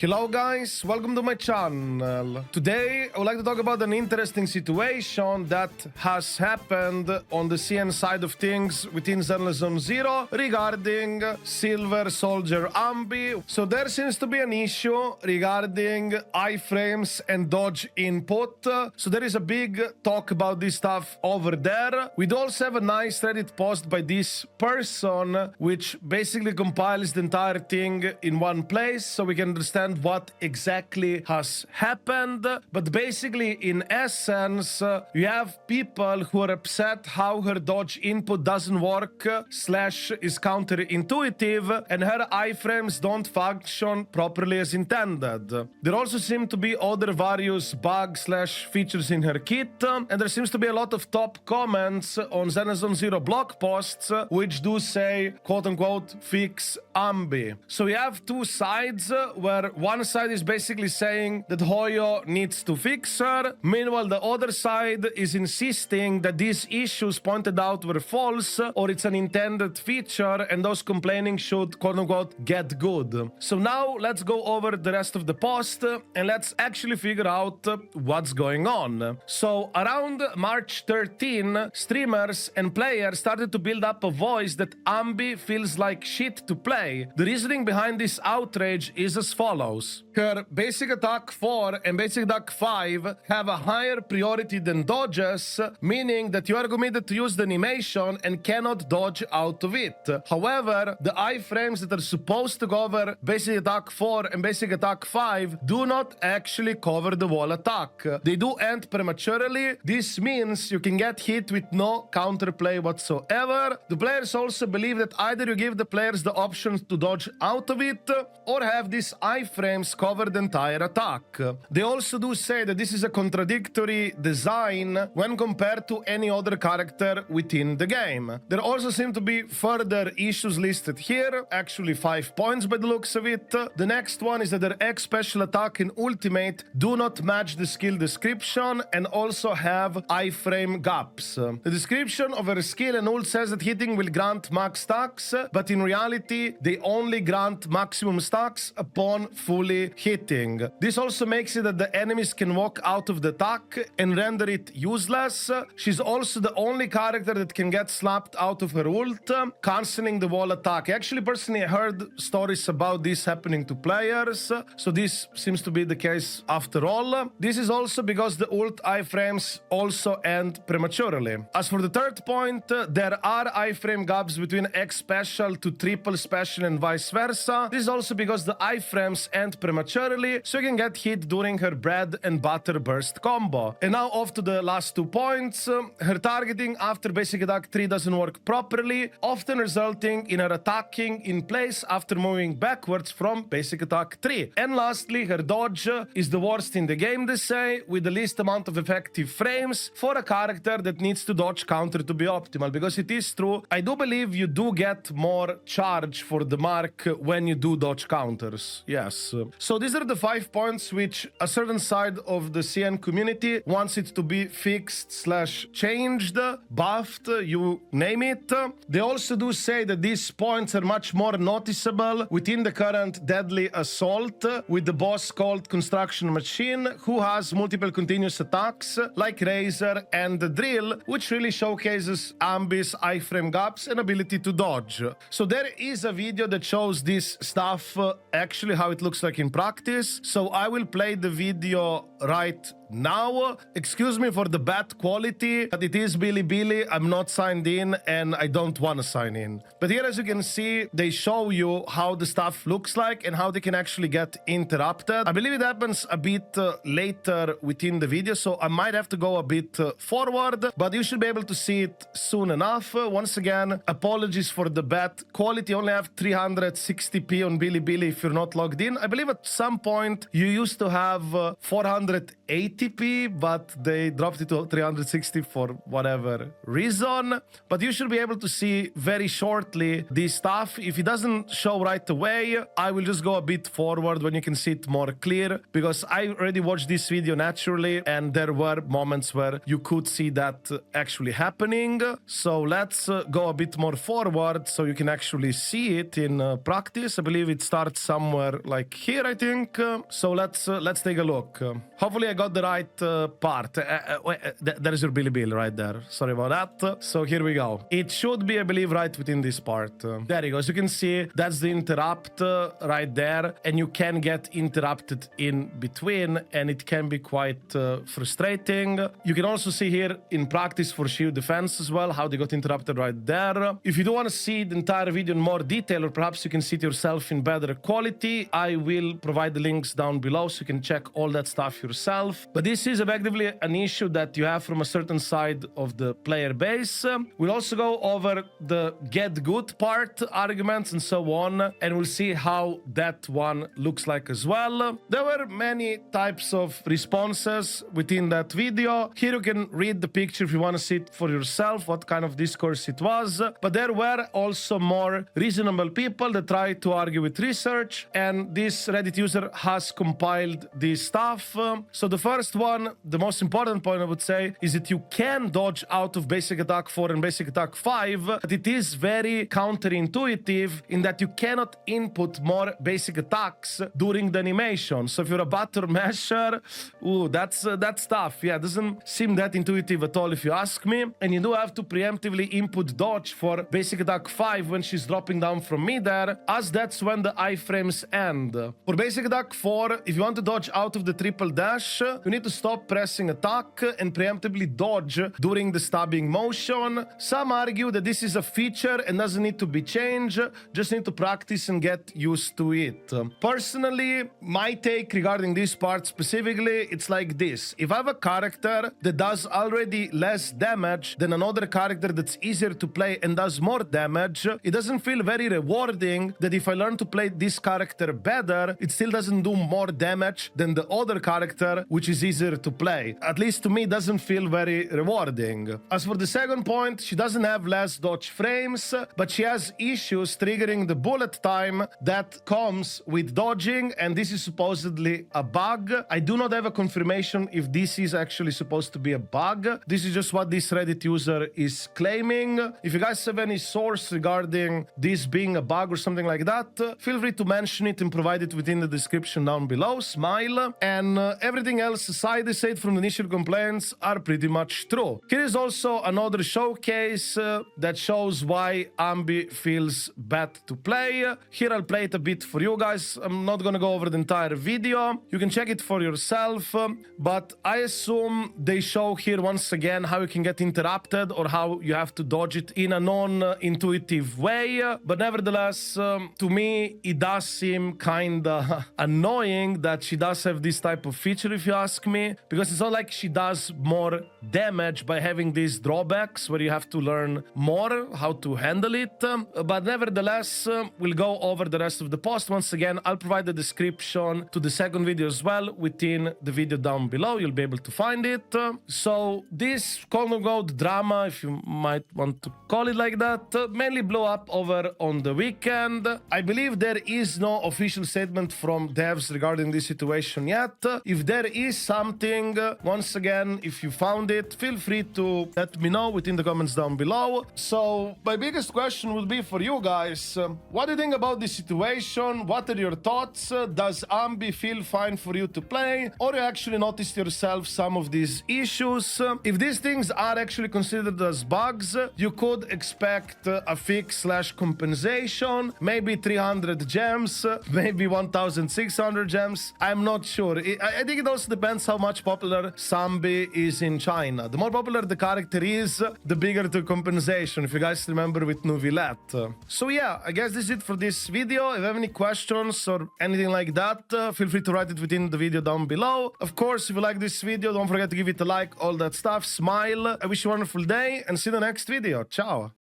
Hello guys, welcome to my channel. Today I would like to talk about an interesting situation that has happened on the CN side of things within Zenless Zone 0 regarding Silver Soldier Anby. So there seems to be an issue regarding iframes and dodge input. So there is a big talk about this stuff over there. We do also have a nice Reddit post by this person which basically compiles the entire thing in one place so we can understand what exactly has happened. But basically, in essence, you have people who are upset how her dodge input doesn't work / is counterintuitive and her iframes don't function properly as intended. There also seem to be other various bugs / features in her kit, and there seems to be a lot of top comments on Zenless Zone 0 blog posts which do say quote-unquote fix Anby. So we have two sides where one side is basically saying that Hoyo needs to fix her. Meanwhile, the other side is insisting that these issues pointed out were false or it's an intended feature and those complaining should quote-unquote get good. So now let's go over the rest of the post and let's actually figure out what's going on. So around March 13, streamers and players started to build up a voice that Anby feels like shit to play. The reasoning behind this outrage is as follows. Her basic attack 4 and basic attack 5 have a higher priority than dodges, meaning that you are committed to use the animation and cannot dodge out of it. However, the iframes that are supposed to cover basic attack 4 and basic attack 5 do not actually cover the wall attack. They do end prematurely. This means you can get hit with no counterplay whatsoever. The players also believe that either you give the players the option to dodge out of it or have these iframes cover the entire attack. They also do say that this is a contradictory design when compared to any other character within the game. There also seem to be further issues listed here, actually 5 points by the looks of it. The next one is that their X special attack and ultimate do not match the skill description and also have iframe gaps. The description of her skill and ult says that hitting will grant max stacks, but in reality they only grant maximum stacks upon fully hitting. This also makes it that the enemies can walk out of the attack and render it useless. She's also the only character that can get slapped out of her ult, cancelling the wall attack. I actually personally heard stories about this happening to players, so this seems to be the case after all. This is also because the ult iframes also end prematurely. As for the third point, there are iframe gaps between X special to triple special and vice versa. This is also because the iframes end prematurely, so you can get hit during her bread and butter burst combo. And now off to the last 2 points. Her targeting after basic attack 3 doesn't work properly, often resulting in her attacking in place after moving backwards from basic attack 3. And lastly, her dodge is the worst in the game, they say, with the least amount of effective frames for a character that needs to dodge counter to be optimal, because it is true, I do believe you do get more charge for the mark when you do dodge counters. Yes. So these are the 5 points which a certain side of the CN community wants it to be fixed / changed, buffed, you name it. They also do say that these points are much more noticeable within the current deadly assault with the boss called Construction Machine, who has multiple continuous attacks like Razor and the Drill, which really showcases Anby's iframe gaps and ability to dodge. So there is a video that shows this stuff, actually how it looks like in practice. So I will play the video right now. Excuse me for the bad quality, but it is Bilibili. I'm not signed in and I don't want to sign in. But here, as you can see, they show you how the stuff looks like and how they can actually get interrupted. I believe it happens a bit later within the video, so I might have to go a bit forward, but you should be able to see it soon enough. Once again, apologies for the bad quality. Only have 360p on Bilibili if you're not logged in. I believe at some point you used to have 480 TP, but they dropped it to 360 for whatever reason. But you should be able to see very shortly this stuff. If it doesn't show right away, I will just go a bit forward when you can see it more clear, because I already watched this video naturally and there were moments where you could see that actually happening. So let's go a bit more forward so you can actually see it in practice. I believe it starts somewhere like here, I think. So let's take a look. Hopefully I got the right part. There is your Billy Bill right there. Sorry about that. So here we go. It should be, I believe, right within this part. There you go. As you can see, that's the interrupt right there, and you can get interrupted in between, and it can be quite frustrating. You can also see here in practice for shield defense as well how they got interrupted right there. If you do want to see the entire video in more detail, or perhaps you can see it yourself in better quality, I will provide the links down below so you can check all that stuff yourself. But this is effectively an issue that you have from a certain side of the player base. We'll also go over the get good part arguments and so on, and we'll see how that one looks like as well. There were many types of responses within that video. Here you can read the picture if you want to see it for yourself, what kind of discourse it was. But there were also more reasonable people that tried to argue with research, and this Reddit user has compiled this stuff. So the first one, the most important point I would say, is that you can dodge out of basic attack 4 and basic attack 5, but it is very counterintuitive in that you cannot input more basic attacks during the animation. So if you're a butter masher, ooh, that's tough. Yeah, it doesn't seem that intuitive at all if you ask me. And you do have to preemptively input dodge for basic attack 5 when she's dropping down from midair, as that's when the iframes end. For basic attack 4, if you want to dodge out of the triple dash, you need to stop pressing attack and preemptively dodge during the stabbing motion. Some argue that this is a feature and doesn't need to be changed, just need to practice and get used to it. Personally, my take regarding this part specifically, it's like this. If I have a character that does already less damage than another character that's easier to play and does more damage, it doesn't feel very rewarding that if I learn to play this character better, it still doesn't do more damage than the other character, which is easier to play. At least to me, it doesn't feel very rewarding. As for the second point, she doesn't have less dodge frames, but she has issues triggering the bullet time that comes with dodging, and this is supposedly a bug. I do not have a confirmation if this is actually supposed to be a bug. This is just what this Reddit user is claiming. If you guys have any source regarding this being a bug or something like that, feel free to mention it and provide it within the description down below. Smile. And everything else aside, aside from the initial complaints, are pretty much true. Here is also another showcase that shows why Anby feels bad to play. Here I'll play it a bit for you guys. I'm not gonna go over the entire video. You can check it for yourself, but I assume they show here once again how you can get interrupted or how you have to dodge it in a non-intuitive way. But nevertheless, to me, it does seem kinda annoying that she does have this type of feature, if you ask me, because it's not like she does more damage by having these drawbacks where you have to learn more how to handle it. But nevertheless, we'll go over the rest of the post. Once again, I'll provide the description to the second video as well within the video down below. You'll be able to find it. So this quote-unquote drama, if you might want to call it like that, mainly blew up over on the weekend. I believe there is no official statement from devs regarding this situation yet. If there is something, once again, if you found it, feel free to let me know within the comments down below. So my biggest question would be for you guys, what do you think about this situation? What are your thoughts? Does Anby feel fine for you to play, or you actually noticed yourself some of these issues? If these things are actually considered as bugs, you could expect a fix/compensation, maybe 300 gems, maybe 1,600 gems. I'm not sure. I think it also depends how much popular SAnby is in China. The more popular the character is, the bigger the compensation, if you guys remember with Nuvilette. So yeah, I guess this is it for this video. If you have any questions or anything like that, feel free to write it within the video down below. Of course, if you like this video, don't forget to give it a like, all that stuff. Smile. I wish you a wonderful day and see you in the next video. Ciao.